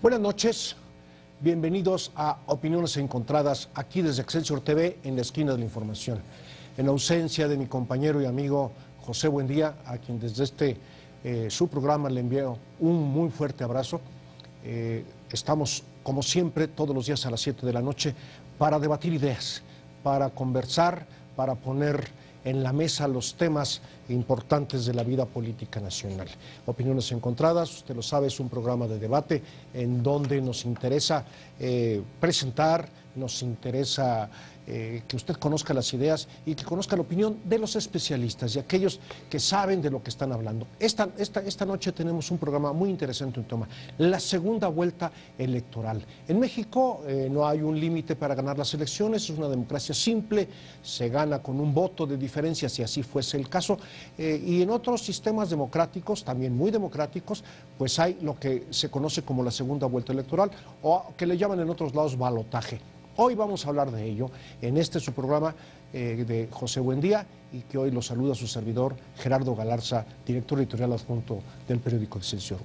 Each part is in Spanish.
Buenas noches, bienvenidos a Opiniones Encontradas, aquí desde Excelsior TV, en la esquina de la información. En ausencia de mi compañero y amigo José Buendía, a quien desde su programa le envío un muy fuerte abrazo. Estamos, como siempre, todos los días a las 7 de la noche para debatir ideas, para conversar, para poner en la mesa los temas importantes de la vida política nacional. Opiniones Encontradas, usted lo sabe, es un programa de debate en donde nos interesa presentar, nos interesa que usted conozca las ideas y que conozca la opinión de los especialistas y aquellos que saben de lo que están hablando. Esta noche tenemos un programa muy interesante, un tema, la segunda vuelta electoral. En México no hay un límite para ganar las elecciones, es una democracia simple, se gana con un voto de diferencia si así fuese el caso, y en otros sistemas democráticos, también muy democráticos, pues hay lo que se conoce como la segunda vuelta electoral o que le llaman en otros lados balotaje. Hoy vamos a hablar de ello en su programa de José Buendía, y que hoy lo saluda su servidor Gerardo Galarza, director editorial adjunto del periódico Excelsior.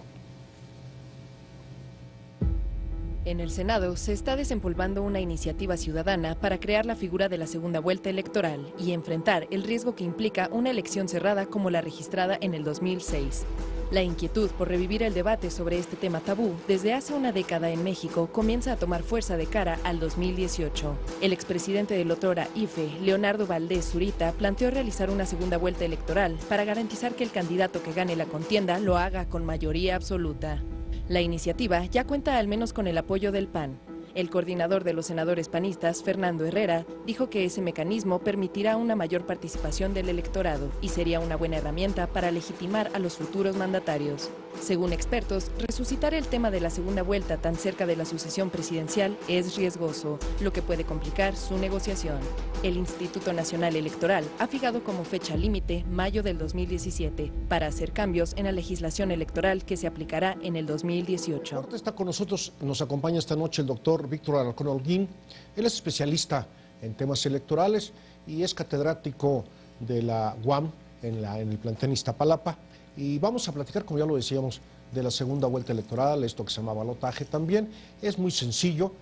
En el Senado se está desempolvando una iniciativa ciudadana para crear la figura de la segunda vuelta electoral y enfrentar el riesgo que implica una elección cerrada como la registrada en el 2006. La inquietud por revivir el debate sobre este tema tabú desde hace una década en México comienza a tomar fuerza de cara al 2018. El expresidente del otrora IFE, Leonardo Valdés Zurita, planteó realizar una segunda vuelta electoral para garantizar que el candidato que gane la contienda lo haga con mayoría absoluta. La iniciativa ya cuenta al menos con el apoyo del PAN. El coordinador de los senadores panistas, Fernando Herrera, dijo que ese mecanismo permitirá una mayor participación del electorado y sería una buena herramienta para legitimar a los futuros mandatarios. Según expertos, resucitar el tema de la segunda vuelta tan cerca de la sucesión presidencial es riesgoso, lo que puede complicar su negociación. El Instituto Nacional Electoral ha fijado como fecha límite mayo del 2017 para hacer cambios en la legislación electoral que se aplicará en el 2018. Está con nosotros, nos acompaña esta noche el doctor Víctor Alarcón Holguín. Él es especialista en temas electorales y es catedrático de la UAM en el plantel Iztapalapa. Y vamos a platicar, como ya lo decíamos, de la segunda vuelta electoral, esto que se llama balotaje también. Es muy sencillo.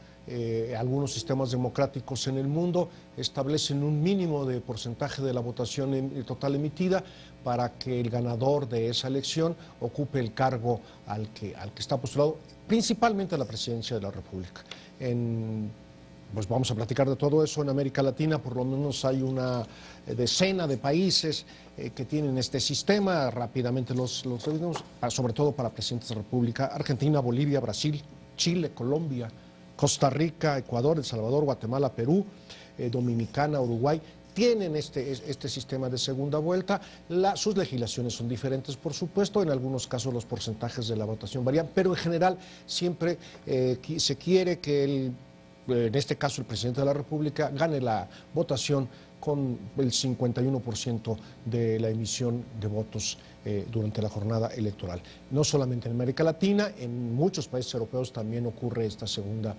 Algunos sistemas democráticos en el mundo establecen un mínimo de porcentaje de la votación total emitida para que el ganador de esa elección ocupe el cargo al que está postulado, principalmente a la presidencia de la República. Pues vamos a platicar de todo eso. En América Latina por lo menos hay una decena de países que tienen este sistema. Rápidamente los revisamos, sobre todo para presidentes de la República: Argentina, Bolivia, Brasil, Chile, Colombia, Costa Rica, Ecuador, El Salvador, Guatemala, Perú, Dominicana, Uruguay. Tienen este sistema de segunda vuelta. Sus legislaciones son diferentes, por supuesto. En algunos casos los porcentajes de la votación varían, pero en general siempre se quiere que en este caso el presidente de la República gane la votación con el 51% de la emisión de votos durante la jornada electoral. No solamente en América Latina, en muchos países europeos también ocurre esta segunda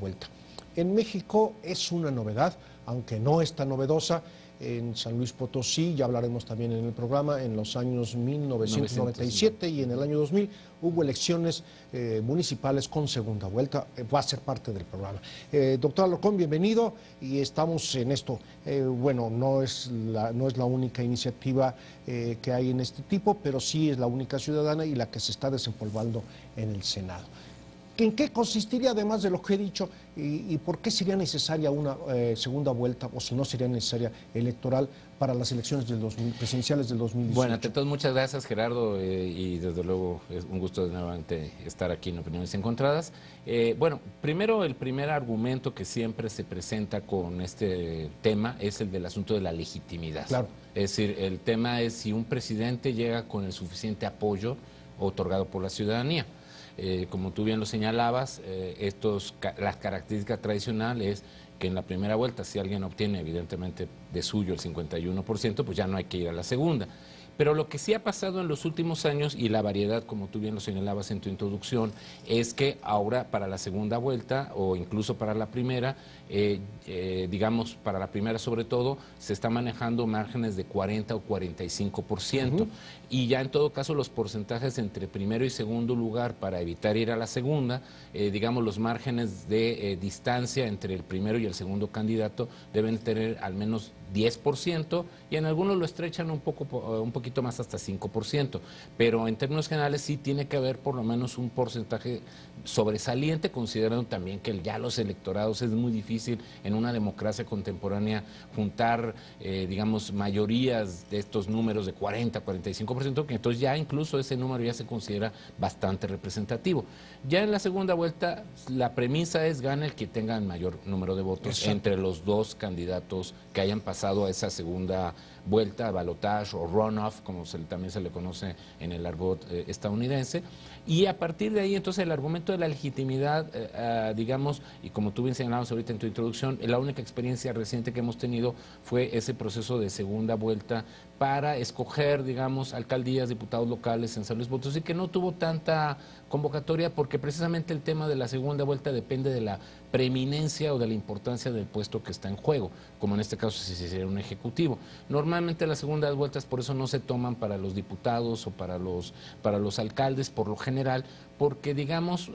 vuelta. En México es una novedad, aunque no es tan novedosa. En San Luis Potosí, ya hablaremos también en el programa, en los años 1997 y en el año 2000 hubo elecciones municipales con segunda vuelta. Va a ser parte del programa. Doctor Alarcón, bienvenido, y estamos en esto. Bueno, no es la única iniciativa que hay en este tipo, pero sí es la única ciudadana y la que se está desempolvando en el Senado. ¿En qué consistiría, además de lo que he dicho, y por qué sería necesaria una segunda vuelta, o si no sería necesaria, electoral para las elecciones presidenciales del 2018? Bueno, ante todo, muchas gracias, Gerardo, y desde luego es un gusto nuevamente estar aquí en Opiniones Encontradas. Bueno, primero, el primer argumento que siempre se presenta con este tema es el del asunto de la legitimidad. Claro. Es decir, el tema es si un presidente llega con el suficiente apoyo otorgado por la ciudadanía. Como tú bien lo señalabas, las características tradicionales es que en la primera vuelta, si alguien obtiene evidentemente de suyo el 51%, pues ya no hay que ir a la segunda. Pero lo que sí ha pasado en los últimos años, y la variedad, como tú bien lo señalabas en tu introducción, es que ahora para la segunda vuelta, o incluso para la primera, digamos, para la primera sobre todo, se está manejando márgenes de 40 o 45%. Y ya en todo caso los porcentajes entre primero y segundo lugar para evitar ir a la segunda, digamos, los márgenes de distancia entre el primero y el segundo candidato deben tener al menos 10%, y en algunos lo estrechan un poquito más, hasta 5%, pero en términos generales sí tiene que haber por lo menos un porcentaje sobresaliente, considerando también que ya los electorados es muy difícil en una democracia contemporánea juntar, digamos, mayorías de estos números de 40, 45%, que entonces ya incluso ese número ya se considera bastante representativo. Ya en la segunda vuelta la premisa es gana el que tenga el mayor número de votos entre los dos candidatos que hayan pasado a esa segunda vuelta, balotage o runoff, como también se le conoce en el argot estadounidense. Y a partir de ahí, entonces, el argumento de la legitimidad, digamos, y como tú bien señalabas ahorita en tu introducción, la única experiencia reciente que hemos tenido fue ese proceso de segunda vuelta para escoger, digamos, alcaldías, diputados locales en San Luis Potosí, que no tuvo tanta convocatoria porque precisamente el tema de la segunda vuelta depende de la preeminencia o de la importancia del puesto que está en juego, como en este caso si se hiciera un ejecutivo. Normalmente las segundas vueltas por eso no se toman para los diputados o para los alcaldes por lo general, porque digamos,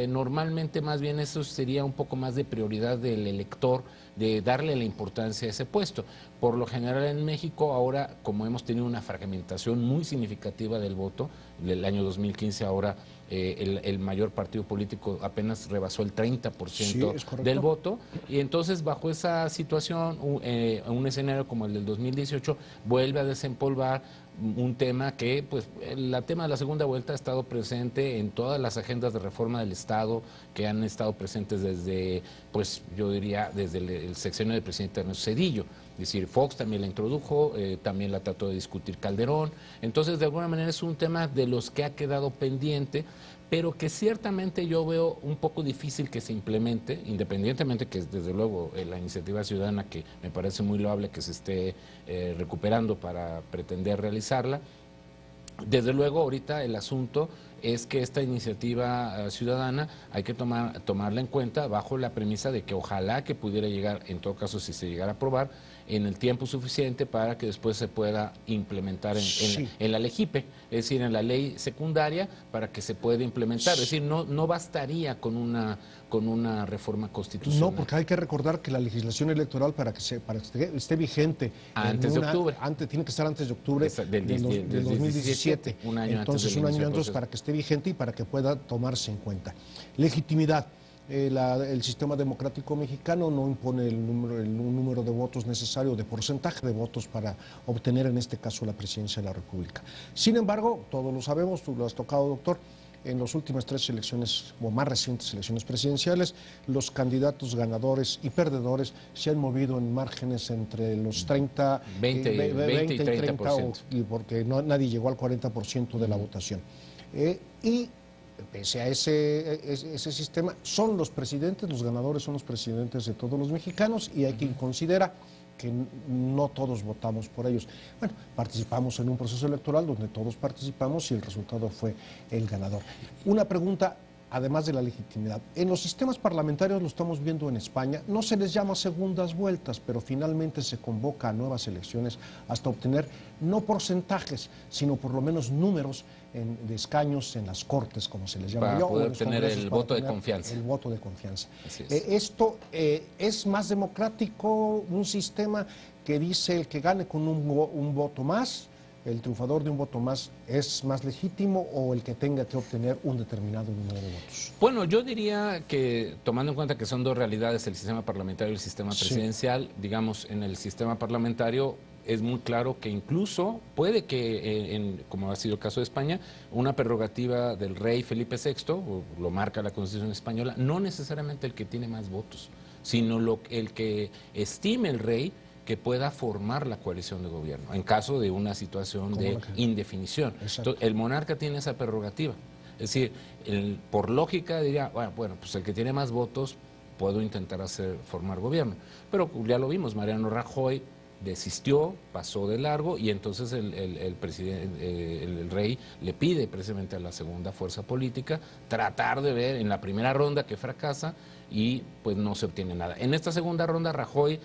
normalmente más bien eso sería un poco más de prioridad del elector, de darle la importancia a ese puesto. Por lo general en México ahora, como hemos tenido una fragmentación muy significativa del voto, del año 2015 ahora el mayor partido político apenas rebasó el 30% del voto, y entonces bajo esa situación, un escenario como el del 2018 vuelve a desempolvar un tema que, pues, el tema de la segunda vuelta ha estado presente en todas las agendas de reforma del Estado que han estado presentes desde, pues, yo diría, desde el sexenio del presidente Ernesto Zedillo. Es decir, Fox también la introdujo, también la trató de discutir Calderón. Entonces, de alguna manera es un tema de los que ha quedado pendiente, pero que ciertamente yo veo un poco difícil que se implemente, independientemente que desde luego la iniciativa ciudadana, que me parece muy loable que se esté recuperando para pretender realizarla. Desde luego ahorita el asunto es que esta iniciativa ciudadana hay que tomarla en cuenta bajo la premisa de que ojalá que pudiera llegar, en todo caso si se llegara a aprobar, en el tiempo suficiente para que después se pueda implementar en la LEGIPE, es decir, en la ley secundaria, para que se pueda implementar. Es decir, no bastaría con una reforma constitucional. No, porque hay que recordar que la legislación electoral para que esté vigente antes de octubre. Tiene que estar antes de octubre del 2017. Un año entonces, un año antes para que esté vigente y para que pueda tomarse en cuenta. Legitimidad. El sistema democrático mexicano no impone un número de votos necesario, de porcentaje de votos para obtener en este caso la presidencia de la República. Sin embargo, todos lo sabemos, tú lo has tocado, doctor, en las últimas 3 elecciones, o más recientes elecciones presidenciales, los candidatos ganadores y perdedores se han movido en márgenes entre los 30, 20 y 30%. Porque nadie llegó al 40% de la votación. Y pese a ese sistema, son los presidentes, los ganadores son los presidentes de todos los mexicanos, y hay quien considera que no todos votamos por ellos. Bueno, participamos en un proceso electoral donde todos participamos y el resultado fue el ganador. Una pregunta, además de la legitimidad. En los sistemas parlamentarios, lo estamos viendo en España, no se les llama segundas vueltas, pero finalmente se convoca a nuevas elecciones hasta obtener no porcentajes, sino por lo menos números de escaños en las cortes, como se les llama. Para poder tener el voto de confianza. El voto de confianza. Así es. Esto es más democrático, un sistema que dice el que gane con un voto más, el triunfador de un voto más, ¿es más legítimo, o el que tenga que obtener un determinado número de votos? Bueno, yo diría que, tomando en cuenta que son dos realidades, el sistema parlamentario y el sistema presidencial, digamos, en el sistema parlamentario es muy claro que incluso puede que, como ha sido el caso de España, una prerrogativa del rey Felipe VI, o lo marca la Constitución española, no necesariamente el que tiene más votos, sino el que estime el rey que pueda formar la coalición de gobierno, en caso de una situación de indefinición. Entonces, el monarca tiene esa prerrogativa. Es decir, por lógica diría, bueno, pues el que tiene más votos, puedo intentar formar gobierno. Pero ya lo vimos, Mariano Rajoy desistió, pasó de largo y entonces el presidente, el rey le pide precisamente a la segunda fuerza política tratar de ver en la primera ronda que fracasa y pues no se obtiene nada. En esta segunda ronda Rajoy,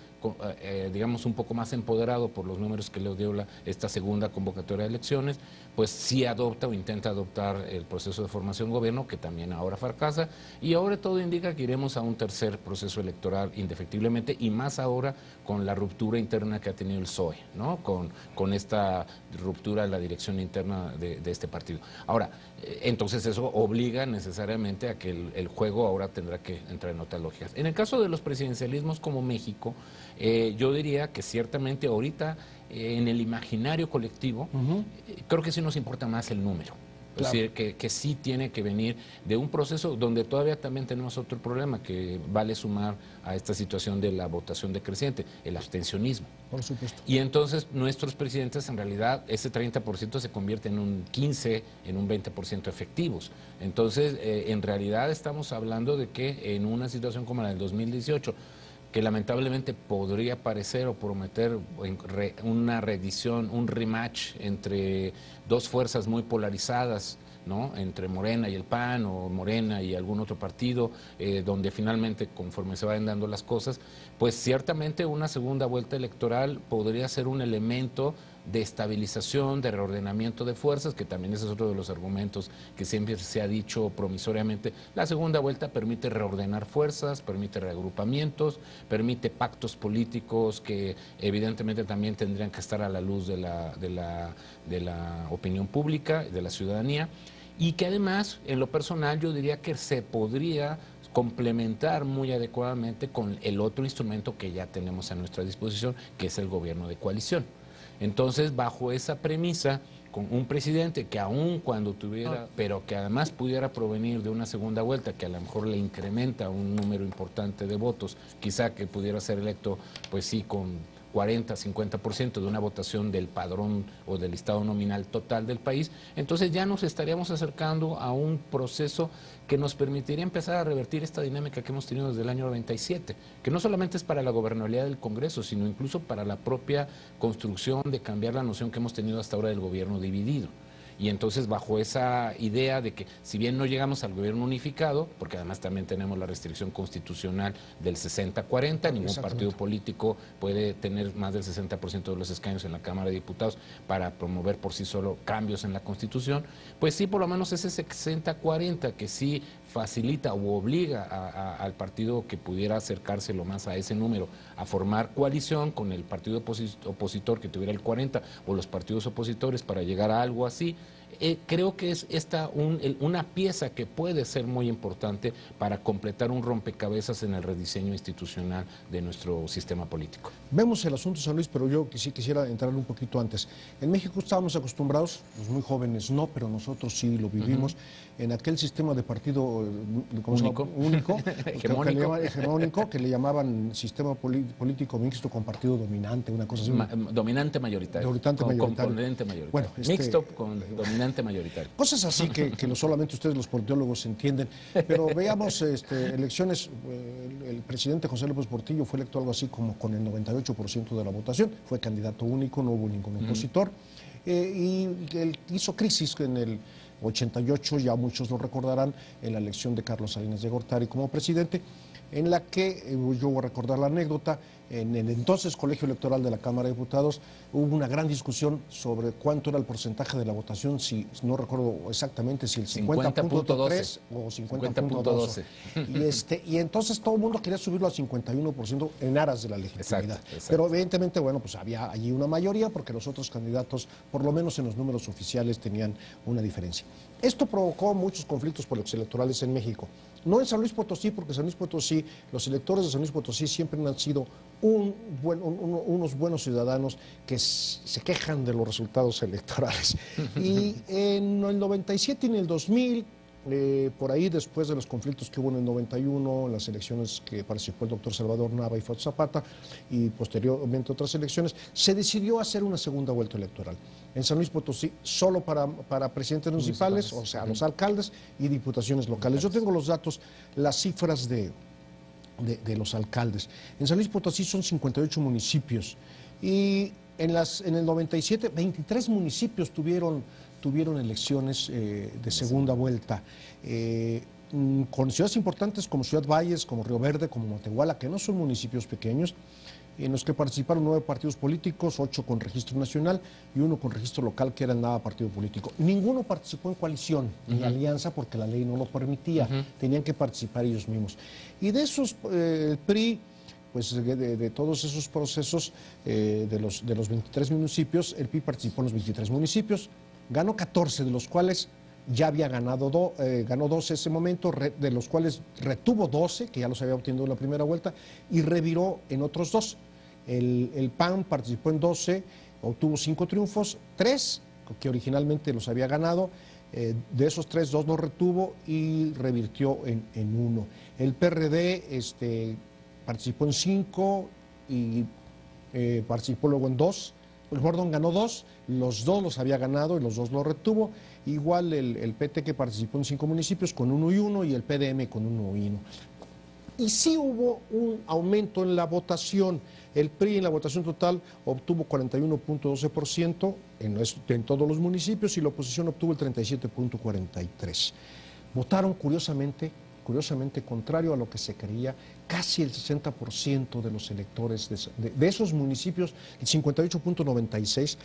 digamos un poco más empoderado por los números que le dio esta segunda convocatoria de elecciones, pues sí adopta o intenta adoptar el proceso de formación de gobierno, que también ahora fracasa, y ahora todo indica que iremos a un tercer proceso electoral indefectiblemente, y más ahora con la ruptura interna que ha tenido el PSOE, ¿no? Con esta ruptura de la dirección interna de este partido. Ahora, entonces eso obliga necesariamente a que el juego ahora tendrá que entrar en otras lógicas. En el caso de los presidencialismos como México, yo diría que ciertamente ahorita en el imaginario colectivo, creo que sí nos importa más el número. Claro. Es decir, que sí tiene que venir de un proceso donde todavía también tenemos otro problema que vale sumar a esta situación de la votación decreciente, el abstencionismo. Por supuesto. Y entonces nuestros presidentes, en realidad, ese 30% se convierte en un 15%, en un 20% efectivos. Entonces, en realidad estamos hablando de que en una situación como la del 2018, que lamentablemente podría parecer o prometer una reedición, un rematch entre dos fuerzas muy polarizadas, ¿no? Entre Morena y el PAN o Morena y algún otro partido, donde finalmente, conforme se vayan dando las cosas, pues ciertamente una segunda vuelta electoral podría ser un elemento de estabilización, de reordenamiento de fuerzas, que también ese es otro de los argumentos que siempre se ha dicho promisoriamente. La segunda vuelta permite reordenar fuerzas, permite reagrupamientos, permite pactos políticos que evidentemente también tendrían que estar a la luz de la opinión pública, de la ciudadanía, y que además, en lo personal, yo diría que se podría complementar muy adecuadamente con el otro instrumento que ya tenemos a nuestra disposición, que es el gobierno de coalición. Entonces, bajo esa premisa, con un presidente que aun cuando tuviera, pero que además pudiera provenir de una segunda vuelta, que a lo mejor le incrementa un número importante de votos, quizá que pudiera ser electo, pues sí, con 40, 50% de una votación del padrón o del listado nominal total del país, entonces ya nos estaríamos acercando a un proceso que nos permitiría empezar a revertir esta dinámica que hemos tenido desde el año 97, que no solamente es para la gobernabilidad del Congreso, sino incluso para la propia construcción de cambiar la noción que hemos tenido hasta ahora del gobierno dividido. Y entonces bajo esa idea de que si bien no llegamos al gobierno unificado, porque además también tenemos la restricción constitucional del 60-40, ningún partido político puede tener más del 60% de los escaños en la Cámara de Diputados para promover por sí solo cambios en la Constitución, pues sí por lo menos ese 60-40 que sí facilita o obliga al partido que pudiera acercarse lo más a ese número a formar coalición con el partido opositor que tuviera el 40 o los partidos opositores para llegar a algo así. Creo que es una pieza que puede ser muy importante para completar un rompecabezas en el rediseño institucional de nuestro sistema político. Vemos el asunto, San Luis, pero yo sí quisiera entrar un poquito antes. En México estábamos acostumbrados, los muy jóvenes no, pero nosotros sí lo vivimos, en aquel sistema de partido único hegemónico, que le llamaban sistema político mixto con partido dominante, una cosa así. Dominante mayoritario. Componente mayoritario. Bueno, mixto con dominante mayoritario. Cosas así que solamente ustedes los politólogos entienden. Pero veamos elecciones, el presidente José López Portillo fue electo algo así como con el 98% de la votación, fue candidato único, no hubo ningún opositor, y él hizo crisis en el 88, ya muchos lo recordarán, en la elección de Carlos Salinas de Gortari como presidente, en la que, yo voy a recordar la anécdota, en el entonces Colegio Electoral de la Cámara de Diputados hubo una gran discusión sobre cuánto era el porcentaje de la votación, si no recuerdo exactamente si el 50.3 o 50.12. Y entonces todo el mundo quería subirlo al 51% en aras de la legitimidad. Exacto. Pero evidentemente, bueno, pues había allí una mayoría porque los otros candidatos, por lo menos en los números oficiales, tenían una diferencia. Esto provocó muchos conflictos electorales en México. No en San Luis Potosí, porque San Luis Potosí, los electores de San Luis Potosí siempre han sido unos buenos ciudadanos que se quejan de los resultados electorales. Y en el 97 y en el 2000, por ahí después de los conflictos que hubo en el 91, en las elecciones que participó el doctor Salvador Nava y Fausto Zapata, y posteriormente otras elecciones, se decidió hacer una segunda vuelta electoral. En San Luis Potosí, solo para presidentes municipales, o sea, los alcaldes y diputaciones locales. Yo tengo los datos, las cifras de los alcaldes. En San Luis Potosí son 58 municipios Y en el 97, 23 municipios tuvieron elecciones de segunda vuelta. Con ciudades importantes como Ciudad Valles, como Río Verde, como Matehuala, que no son municipios pequeños, en los que participaron 9 partidos políticos, 8 con registro nacional y 1 con registro local, que era nada partido político. Ninguno participó en coalición, en alianza, porque la ley no lo permitía. Tenían que participar ellos mismos. Y de esos, el PRI, pues de todos esos procesos, de los 23 municipios, el PRI participó en los 23 municipios, ganó 14, de los cuales ya había ganado ganó 12 en ese momento, de los cuales retuvo 12, que ya los había obtenido en la primera vuelta, y reviró en otros 2. El PAN participó en 12, obtuvo 5 triunfos, 3 que originalmente los había ganado, de esos 3, 2 los retuvo y revirtió en 1. El PRD participó en 5 y participó luego en 2. El Gordon ganó 2, los 2 los había ganado y los 2 los retuvo. Igual el PT, que participó en 5 municipios con 1 y 1, y el PDM con 1 y 1. Y sí hubo un aumento en la votación. El PRI en la votación total obtuvo 41.12% en todos los municipios y la oposición obtuvo el 37.43%. Votaron curiosamente, contrario a lo que se creía, casi el 60% de los electores de esos municipios, el 58.96%,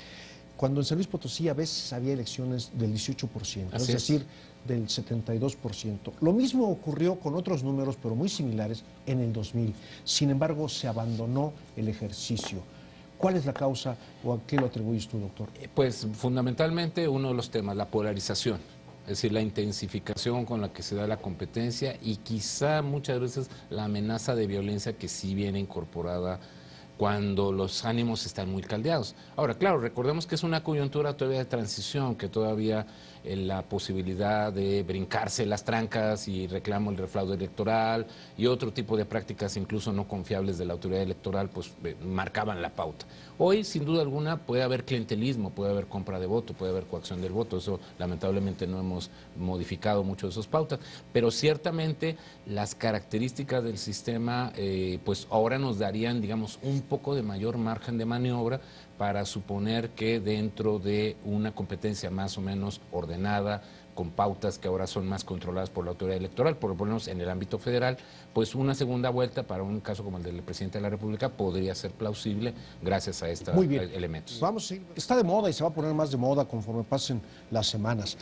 cuando en San Luis Potosí a veces había elecciones del 18%, es decir, del 72%. Lo mismo ocurrió con otros números, pero muy similares, en el 2000. Sin embargo, se abandonó el ejercicio. ¿Cuál es la causa o a qué lo atribuyes tú, doctor? Pues fundamentalmente uno de los temas, la polarización. Es decir, la intensificación con la que se da la competencia y quizá muchas veces la amenaza de violencia que sí viene incorporada cuando los ánimos están muy caldeados. Ahora, claro, recordemos que es una coyuntura todavía de transición, que todavía la posibilidad de brincarse las trancas y reclamo el refraude electoral y otro tipo de prácticas incluso no confiables de la autoridad electoral, pues marcaban la pauta. Hoy, sin duda alguna, puede haber clientelismo, puede haber compra de voto, puede haber coacción del voto. Eso, lamentablemente, no hemos modificado mucho de esas pautas, pero ciertamente las características del sistema, pues ahora nos darían, digamos, un poco de mayor margen de maniobra para suponer que dentro de una competencia más o menos ordenada, con pautas que ahora son más controladas por la autoridad electoral, por lo menos en el ámbito federal, pues una segunda vuelta para un caso como el del presidente de la República podría ser plausible gracias a estos elementos. Vamos a ir. Está de moda y se va a poner más de moda conforme pasen las semanas.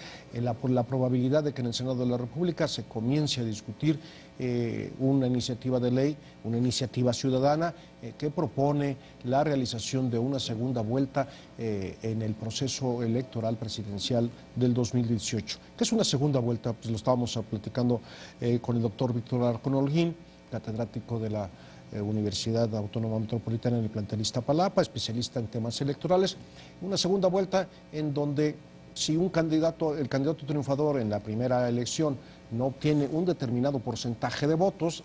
Por la probabilidad de que en el Senado de la República se comience a discutir una iniciativa de ley, una iniciativa ciudadana que propone la realización de una segunda vuelta en el proceso electoral presidencial del 2018. ¿Qué es una segunda vuelta? Pues lo estábamos platicando con el doctor Víctor Alarcón Holguín, catedrático de la Universidad Autónoma Metropolitana en el plantel Iztapalapa, especialista en temas electorales. Una segunda vuelta en donde si el candidato triunfador en la primera elección no obtiene un determinado porcentaje de votos,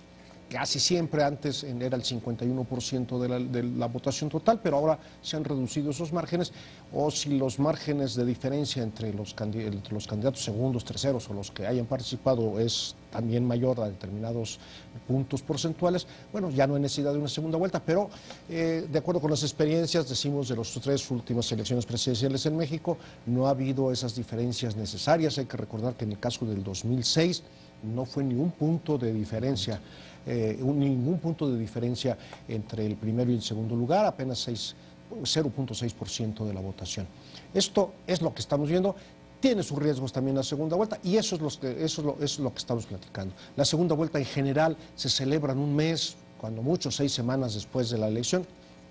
casi siempre antes era el 51% de la votación total, pero ahora se han reducido esos márgenes, o si los márgenes de diferencia entre los candidatos segundos, terceros o los que hayan participado es también mayor a determinados puntos porcentuales, bueno, ya no hay necesidad de una segunda vuelta, pero de acuerdo con las experiencias, decimos, de las 3 últimas elecciones presidenciales en México, no ha habido esas diferencias necesarias. Hay que recordar que en el caso del 2006 no fue ni un punto de diferencia, ningún punto de diferencia entre el primero y el segundo lugar, apenas 0.6% de la votación. Esto es lo que estamos viendo. Tiene sus riesgos también la segunda vuelta y eso es lo que estamos platicando. La segunda vuelta en general se celebra en un mes, cuando mucho 6 semanas después de la elección.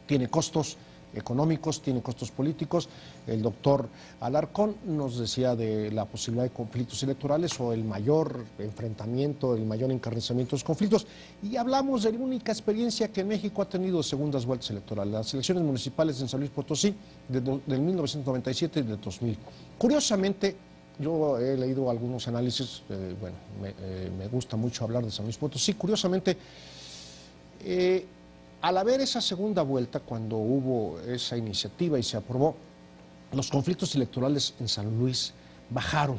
Tiene costos económicos, tiene costos políticos. El doctor Alarcón nos decía de la posibilidad de conflictos electorales o el mayor enfrentamiento, el mayor encarnizamiento de los conflictos. Y hablamos de la única experiencia que México ha tenido de segundas vueltas electorales, las elecciones municipales en San Luis Potosí del 1997 y del 2000. Curiosamente, yo he leído algunos análisis, me gusta mucho hablar de San Luis Potosí. Curiosamente, al haber esa segunda vuelta, cuando hubo esa iniciativa y se aprobó, los conflictos electorales en San Luis bajaron.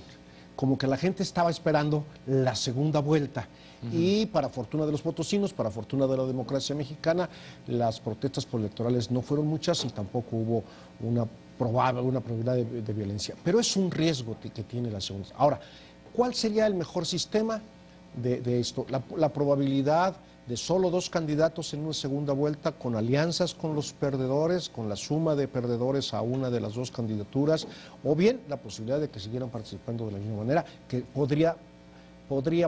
como que la gente estaba esperando la segunda vuelta. Y para fortuna de los potosinos, para fortuna de la democracia mexicana, las protestas electorales no fueron muchas y tampoco hubo una probabilidad de violencia. Pero es un riesgo que tiene la segunda. Ahora, ¿cuál sería el mejor sistema de esto? La probabilidad de solo 2 candidatos en una segunda vuelta, con alianzas con los perdedores, con la suma de perdedores a una de las 2 candidaturas, o bien la posibilidad de que siguieran participando de la misma manera, que podría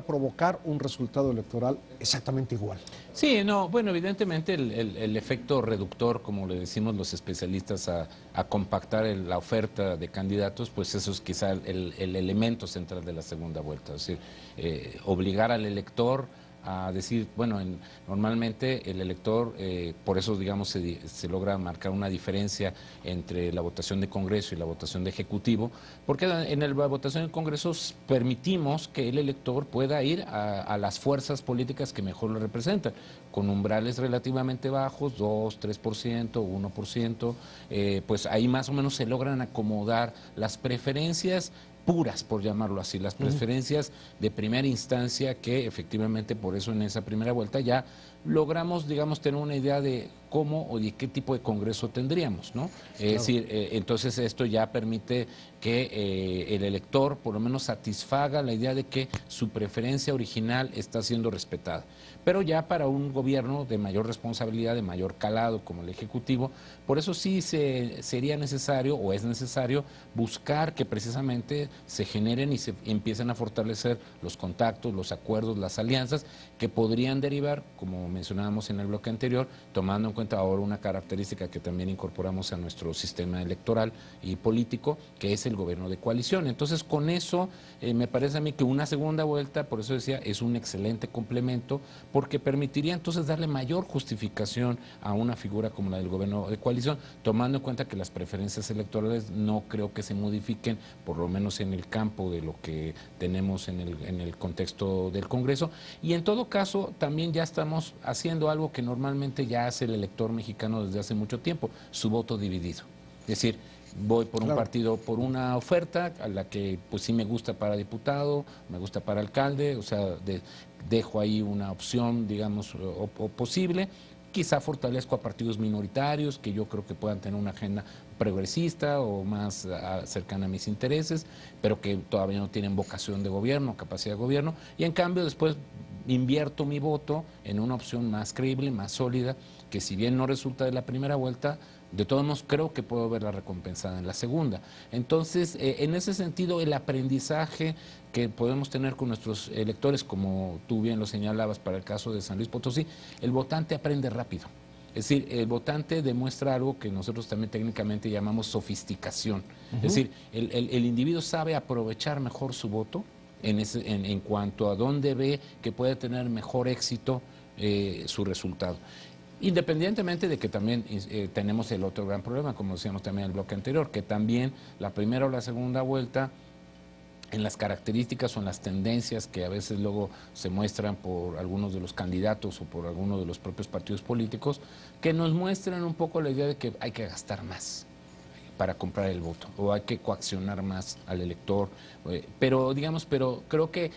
provocar un resultado electoral exactamente igual. Sí, no, bueno, evidentemente el efecto reductor, como le decimos los especialistas, a compactar la oferta de candidatos, pues eso es quizá el elemento central de la segunda vuelta, es decir, obligar al elector a decir, bueno, normalmente el elector, por eso digamos se logra marcar una diferencia entre la votación de Congreso y la votación de Ejecutivo, porque en la votación de Congreso permitimos que el elector pueda ir a las fuerzas políticas que mejor lo representan, con umbrales relativamente bajos, 2, 3%, 1%, pues ahí más o menos se logran acomodar las preferencias puras, por llamarlo así, las preferencias de primera instancia, que efectivamente por eso en esa primera vuelta ya logramos, digamos, tener una idea de cómo o de qué tipo de Congreso tendríamos, ¿no? Es decir, entonces esto ya permite que el elector por lo menos satisfaga la idea de que su preferencia original está siendo respetada. Pero ya para un gobierno de mayor responsabilidad, de mayor calado como el Ejecutivo, por eso sí sería necesario o es necesario buscar que precisamente se generen y se empiecen a fortalecer los contactos, los acuerdos, las alianzas que podrían derivar, como mencionábamos en el bloque anterior, tomando en cuenta ahora una característica que también incorporamos a nuestro sistema electoral y político, que es el gobierno de coalición. Entonces, con eso me parece a mí que una segunda vuelta, por eso decía, es un excelente complemento, porque permitiría entonces darle mayor justificación a una figura como la del gobierno de coalición, tomando en cuenta que las preferencias electorales no creo que se modifiquen, por lo menos en el campo de lo que tenemos en el contexto del Congreso, y en todo caso también ya estamos haciendo algo que normalmente ya hace el elector mexicano desde hace mucho tiempo, su voto dividido. Es decir, voy por un partido, por una oferta a la que pues sí me gusta para diputado, me gusta para alcalde, o sea, dejo ahí una opción, digamos, o posible. Quizá fortalezco a partidos minoritarios que yo creo que puedan tener una agenda progresista o más cercana a mis intereses, pero que todavía no tienen vocación de gobierno, capacidad de gobierno, y en cambio después invierto mi voto en una opción más creíble, más sólida, que si bien no resulta de la primera vuelta, de todos modos creo que puedo verla recompensada en la segunda. Entonces, en ese sentido, el aprendizaje que podemos tener con nuestros electores, como tú bien lo señalabas para el caso de San Luis Potosí, el votante aprende rápido. Es decir, el votante demuestra algo que nosotros también técnicamente llamamos sofisticación. Es decir, el individuo sabe aprovechar mejor su voto en cuanto a dónde ve que puede tener mejor éxito su resultado. Independientemente de que también tenemos el otro gran problema, como decíamos también en el bloque anterior, que también la primera o la segunda vuelta, en las características o en las tendencias que a veces luego se muestran por algunos de los candidatos o por algunos de los propios partidos políticos, que nos muestran un poco la idea de que hay que gastar más para comprar el voto, o hay que coaccionar más al elector, pero creo que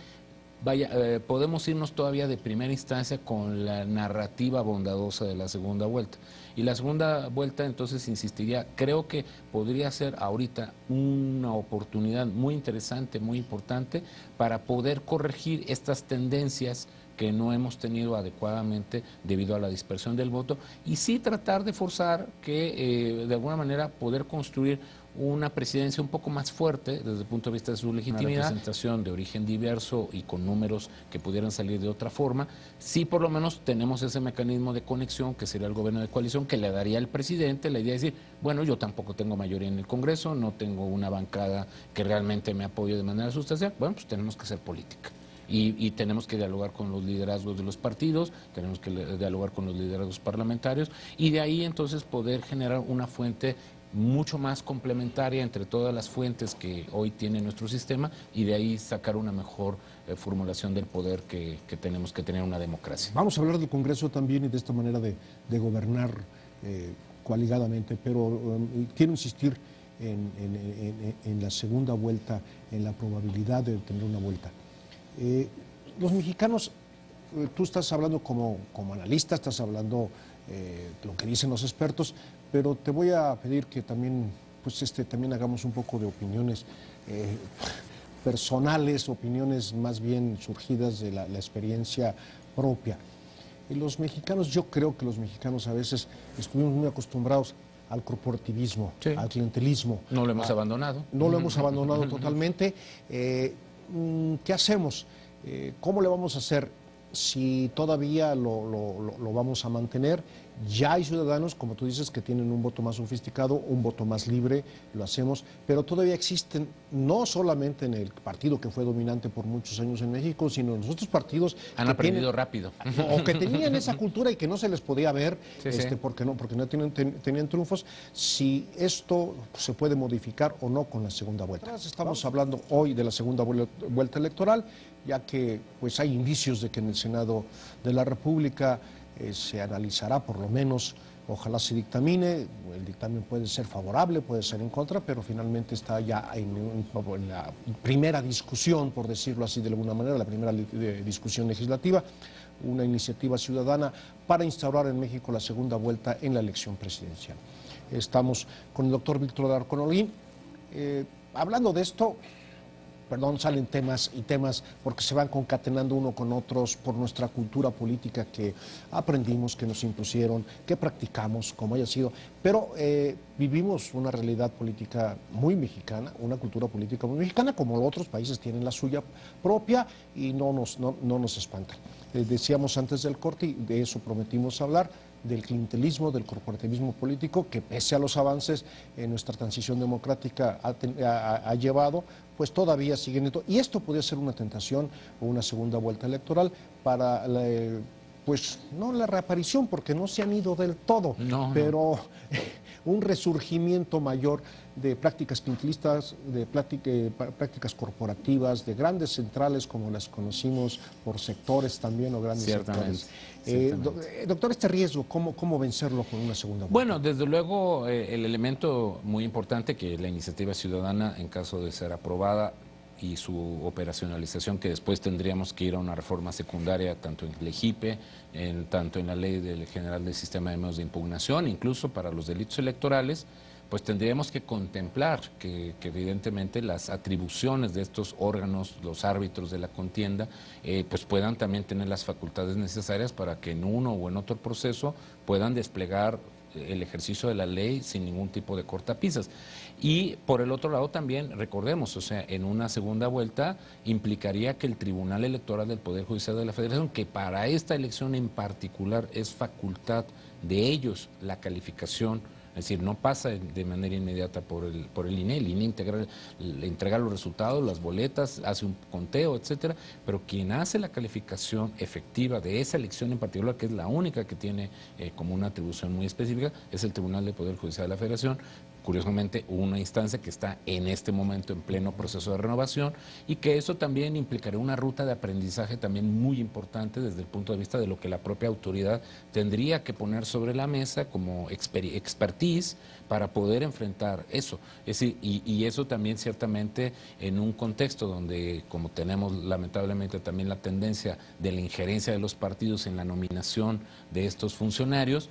podemos irnos todavía de primera instancia con la narrativa bondadosa de la segunda vuelta. Y la segunda vuelta, entonces, insistiría, creo que podría ser ahorita una oportunidad muy interesante, muy importante, para poder corregir estas tendencias que no hemos tenido adecuadamente debido a la dispersión del voto, y sí tratar de forzar que, de alguna manera, poder construir una presidencia un poco más fuerte desde el punto de vista de su legitimidad, una representación de origen diverso y con números que pudieran salir de otra forma. Sí, por lo menos tenemos ese mecanismo de conexión que sería el gobierno de coalición, que le daría al presidente la idea de decir, bueno, yo tampoco tengo mayoría en el Congreso, no tengo una bancada que realmente me apoye de manera sustancial, bueno, pues tenemos que hacer política. Y tenemos que dialogar con los liderazgos de los partidos, tenemos que dialogar con los liderazgos parlamentarios, y de ahí entonces poder generar una fuente mucho más complementaria entre todas las fuentes que hoy tiene nuestro sistema, y de ahí sacar una mejor formulación del poder que tenemos que tener una democracia. Vamos a hablar del Congreso también y de esta manera de gobernar coaligadamente, pero quiero insistir en la segunda vuelta, en la probabilidad de tener una vuelta. Los mexicanos, tú estás hablando como analista, estás hablando lo que dicen los expertos, pero te voy a pedir que también, pues también hagamos un poco de opiniones personales, opiniones más bien surgidas de la experiencia propia. Y los mexicanos, yo creo que los mexicanos a veces estuvimos muy acostumbrados al corporativismo, sí, al clientelismo. No lo hemos abandonado. No lo hemos abandonado totalmente. ¿Qué hacemos? ¿Cómo le vamos a hacer? Si todavía lo vamos a mantener, ya hay ciudadanos, como tú dices, que tienen un voto más sofisticado, un voto más libre, lo hacemos, pero todavía existen, no solamente en el partido que fue dominante por muchos años en México, sino en los otros partidos han aprendido rápido. O que tenían esa cultura y que no se les podía ver, sí, porque no tenían triunfos, si esto se puede modificar o no con la segunda vuelta. Estamos hablando hoy de la segunda vuelta electoral, ya que pues hay indicios de que en el Senado de la República se analizará, por lo menos, ojalá se dictamine. El dictamen puede ser favorable, puede ser en contra, pero finalmente está ya en la primera discusión, por decirlo así de alguna manera, la primera discusión legislativa, una iniciativa ciudadana para instaurar en México la segunda vuelta en la elección presidencial. Estamos con el doctor Víctor Alarcón Holguín. Hablando de esto, perdón, salen temas y temas porque se van concatenando uno con otros por nuestra cultura política que aprendimos, que nos impusieron, que practicamos, como haya sido, pero vivimos una realidad política muy mexicana, una cultura política muy mexicana, como otros países tienen la suya propia y no nos espantan. Decíamos antes del corte, y de eso prometimos hablar, del clientelismo, del corporativismo político, que pese a los avances en nuestra transición democrática ha llevado, pues todavía siguen. Y esto podría ser una tentación o una segunda vuelta electoral para, pues no la reaparición, porque no se han ido del todo, pero un resurgimiento mayor de prácticas clientelistas, de prácticas corporativas, de grandes centrales como las conocimos por sectores también, o grandes sectores. Doctor, este riesgo, ¿cómo vencerlo con una segunda vuelta? Bueno, desde luego el elemento muy importante que la iniciativa ciudadana, en caso de ser aprobada, y su operacionalización, que después tendríamos que ir a una reforma secundaria, tanto en el EGIPE, tanto en la Ley General del Sistema de Medios de Impugnación, incluso para los delitos electorales, pues tendríamos que contemplar que evidentemente las atribuciones de estos órganos, los árbitros de la contienda, pues puedan también tener las facultades necesarias para que en uno o en otro proceso puedan desplegar el ejercicio de la ley sin ningún tipo de cortapisas. Y por el otro lado también, recordemos, o sea, en una segunda vuelta implicaría que el Tribunal Electoral del Poder Judicial de la Federación, que para esta elección en particular es facultad de ellos la calificación, es decir, no pasa de manera inmediata por el INE, el INE entrega los resultados, las boletas, hace un conteo, etcétera, pero quien hace la calificación efectiva de esa elección en particular, que es la única que tiene como una atribución muy específica, es el Tribunal del Poder Judicial de la Federación. Curiosamente, una instancia que está en este momento en pleno proceso de renovación, y que eso también implicaría una ruta de aprendizaje también muy importante desde el punto de vista de lo que la propia autoridad tendría que poner sobre la mesa como expertise para poder enfrentar eso. Es decir, y eso también ciertamente en un contexto donde, como tenemos lamentablemente también la tendencia de la injerencia de los partidos en la nominación de estos funcionarios,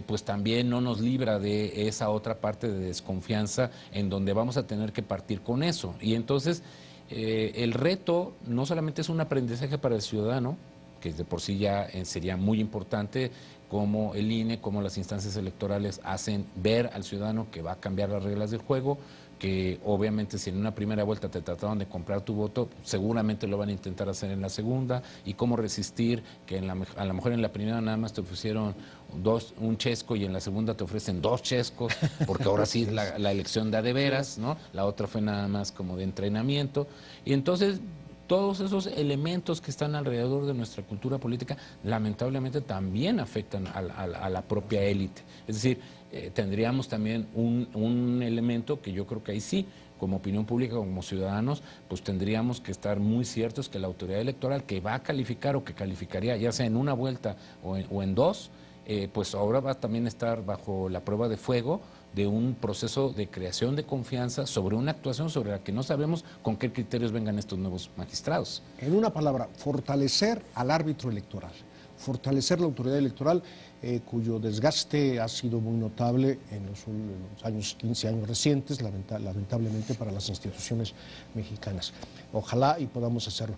pues también no nos libra de esa otra parte de desconfianza en donde vamos a tener que partir con eso. Y entonces el reto no solamente es un aprendizaje para el ciudadano, que de por sí ya sería muy importante, cómo el INE, cómo las instancias electorales hacen ver al ciudadano que va a cambiar las reglas del juego, que obviamente si en una primera vuelta te trataron de comprar tu voto, seguramente lo van a intentar hacer en la segunda, y cómo resistir que a lo mejor en la primera nada más te ofrecieron un chesco y en la segunda te ofrecen 2 chescos, porque ahora sí es la elección de veras, ¿no? La otra fue nada más como de entrenamiento, y entonces todos esos elementos que están alrededor de nuestra cultura política lamentablemente también afectan a la propia élite. Es decir, tendríamos también un elemento que yo creo que ahí sí, como opinión pública, como ciudadanos, pues tendríamos que estar muy ciertos que la autoridad electoral que va a calificar o que calificaría, ya sea en una vuelta o en 2, pues ahora va a también estar bajo la prueba de fuego de un proceso de creación de confianza sobre una actuación sobre la que no sabemos con qué criterios vengan estos nuevos magistrados. En una palabra, fortalecer al árbitro electoral, fortalecer la autoridad electoral, cuyo desgaste ha sido muy notable en los años, 15 años recientes, lamentablemente para las instituciones mexicanas. Ojalá y podamos hacerlo.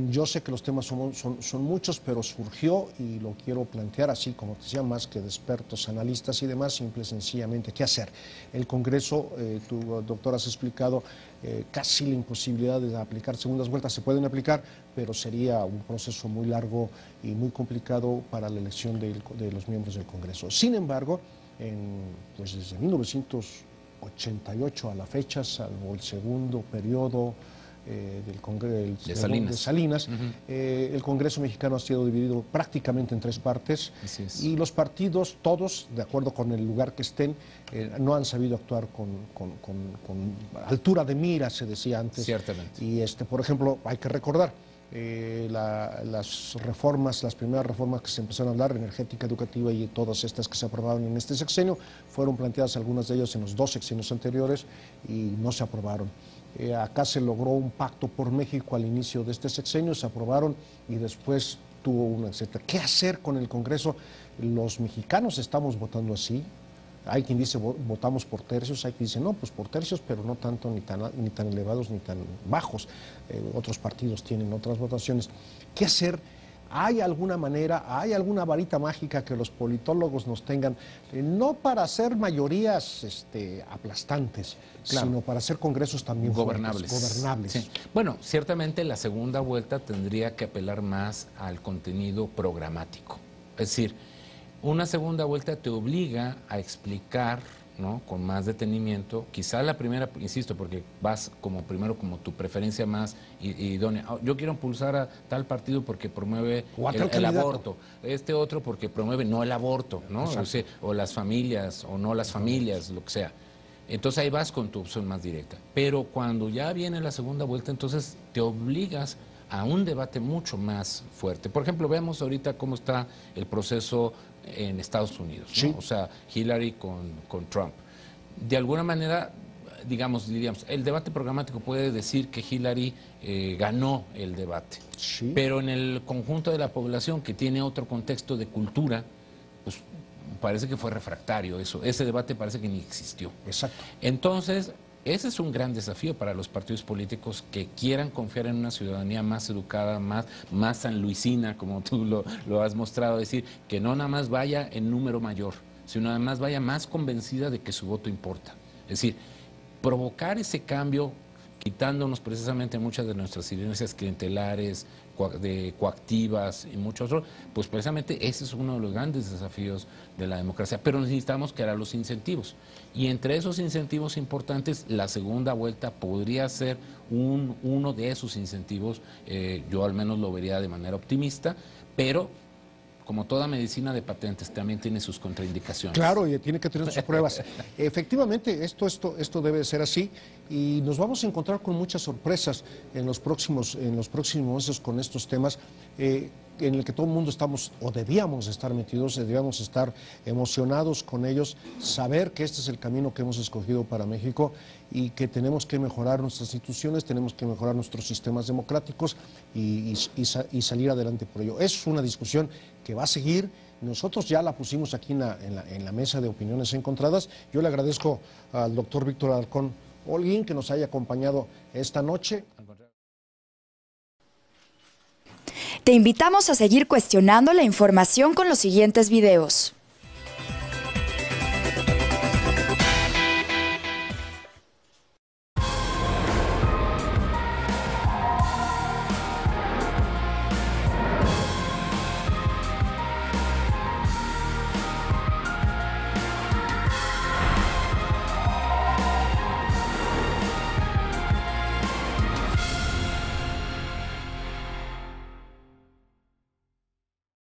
Yo sé que los temas son muchos, pero surgió y lo quiero plantear así, como te decía, más que de expertos, analistas y demás, simple y sencillamente, ¿qué hacer? El Congreso, tú, doctor, has explicado casi la imposibilidad de aplicar segundas vueltas. Se pueden aplicar, pero sería un proceso muy largo y muy complicado para la elección de los miembros del Congreso. Sin embargo, pues desde 1988 a la fecha, salvo el segundo periodo de Salinas, el Congreso mexicano ha sido dividido prácticamente en 3 partes y los partidos, todos, de acuerdo con el lugar que estén, no han sabido actuar con altura de mira, se decía antes. Ciertamente. Y por ejemplo, hay que recordar, las reformas, las primeras reformas que se empezaron a hablar, energética, educativa y todas estas que se aprobaron en este sexenio, fueron planteadas algunas de ellas en los 2 sexenios anteriores y no se aprobaron. Acá se logró un pacto por México al inicio de este sexenio, se aprobaron y después tuvo una etcétera. ¿Qué hacer con el Congreso? Los mexicanos estamos votando así. Hay quien dice votamos por tercios, hay quien dice no, pues por tercios, pero no tanto ni tan elevados ni tan bajos. Otros partidos tienen otras votaciones. ¿Qué hacer? ¿Hay alguna manera, hay alguna varita mágica que los politólogos nos tengan, no para hacer mayorías aplastantes, claro, sino para hacer congresos también gobernables? Sí. Bueno, ciertamente la segunda vuelta tendría que apelar más al contenido programático. Es decir, una segunda vuelta te obliga a explicar, ¿no?, con más detenimiento. Quizá la primera, insisto, porque vas como primero como tu preferencia más idónea. Yo quiero impulsar a tal partido porque promueve el aborto, este otro porque promueve no el aborto, ¿no? O las familias, o no las familias, lo que sea. Entonces ahí vas con tu opción más directa. Pero cuando ya viene la segunda vuelta, entonces te obligas a un debate mucho más fuerte. Por ejemplo, veamos ahorita cómo está el proceso en Estados Unidos, ¿no? Sí. O sea, Hillary con Trump. De alguna manera, diríamos, el debate programático puede decir que Hillary ganó el debate, sí, pero en el conjunto de la población que tiene otro contexto de cultura, pues parece que fue refractario eso. Ese debate parece que ni existió. Exacto. Entonces, ese es un gran desafío para los partidos políticos que quieran confiar en una ciudadanía más educada, más sanluisina, como tú lo has mostrado, es decir, que no nada más vaya en número mayor, sino además vaya más convencida de que su voto importa. Es decir, provocar ese cambio, quitándonos precisamente muchas de nuestras ideologías clientelares, coactivas y muchos otros, pues precisamente ese es uno de los grandes desafíos de la democracia. Pero necesitamos crear los incentivos. Y entre esos incentivos importantes, la segunda vuelta podría ser uno de esos incentivos. Yo al menos lo vería de manera optimista, pero como toda medicina de patentes, también tiene sus contraindicaciones. Claro, y tiene que tener sus pruebas. Efectivamente, esto debe ser así y nos vamos a encontrar con muchas sorpresas en los próximos meses con estos temas en el que todo el mundo estamos o debíamos estar metidos, debíamos estar emocionados con ellos, saber que este es el camino que hemos escogido para México y que tenemos que mejorar nuestras instituciones, tenemos que mejorar nuestros sistemas democráticos y salir adelante por ello. Es una discusión que va a seguir. Nosotros ya la pusimos aquí en la mesa de opiniones encontradas. Yo le agradezco al doctor Víctor Alarcón Holguín que nos haya acompañado esta noche. Te invitamos a seguir cuestionando la información con los siguientes videos.